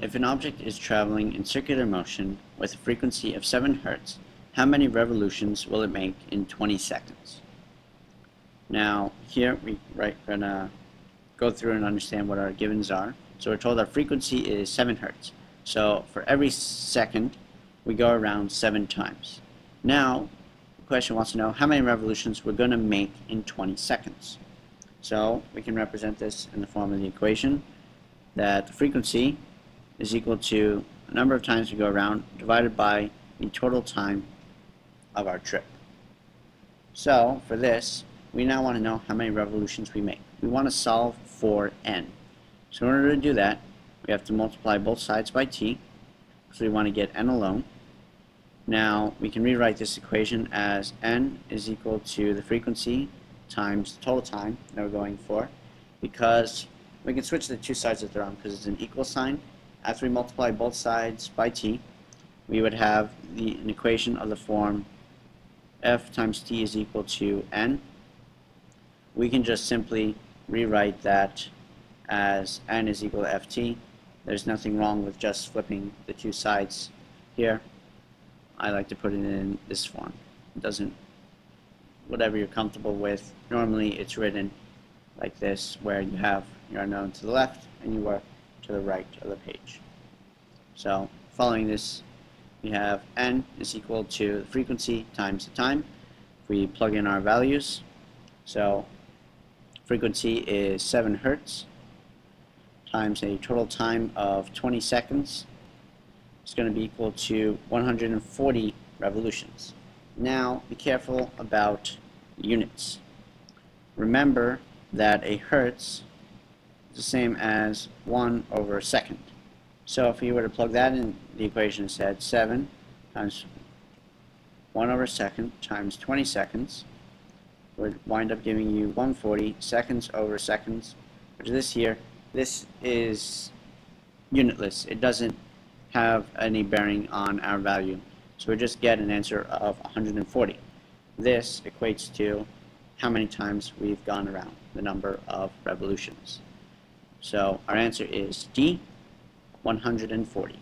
if an object is traveling in circular motion with a frequency of 7 Hz, how many revolutions will it make in 20 seconds? Now, here we're going to go through and understand what our givens are. So we're told our frequency is 7 Hz. So for every second, we go around 7 times. Now, the question wants to know how many revolutions we're going to make in 20 seconds. So we can represent this in the form of the equation that the frequency is equal to the number of times we go around divided by the total time of our trip. So for this, we now want to know how many revolutions we make. We want to solve for n. So in order to do that, we have to multiply both sides by t. So we want to get n alone. Now we can rewrite this equation as n is equal to the frequency times the total time that we're going for, because we can switch the two sides that they're on because it's an equal sign. After we multiply both sides by t, we would have an equation of the form f times t is equal to n. We can just simply rewrite that as n is equal to ft. There's nothing wrong with just flipping the two sides here. I like to put it in this form. It doesn't, whatever you're comfortable with. Normally it's written like this, where you have your unknown to the left and your work to the right of the page. So following this, we have n is equal to the frequency times the time. If we plug in our values, so frequency is 7 Hz times a total time of 20 seconds. It's going to be equal to 140 revolutions. Now, be careful about units. Remember that a hertz is the same as 1 over a second. So if you were to plug that in the equation, it said 7 times 1 over a second times 20 seconds would wind up giving you 140 seconds over seconds, which this is unitless. It doesn't have any bearing on our value. So we just get an answer of 140. This equates to how many times we've gone around, the number of revolutions. So our answer is D, 140.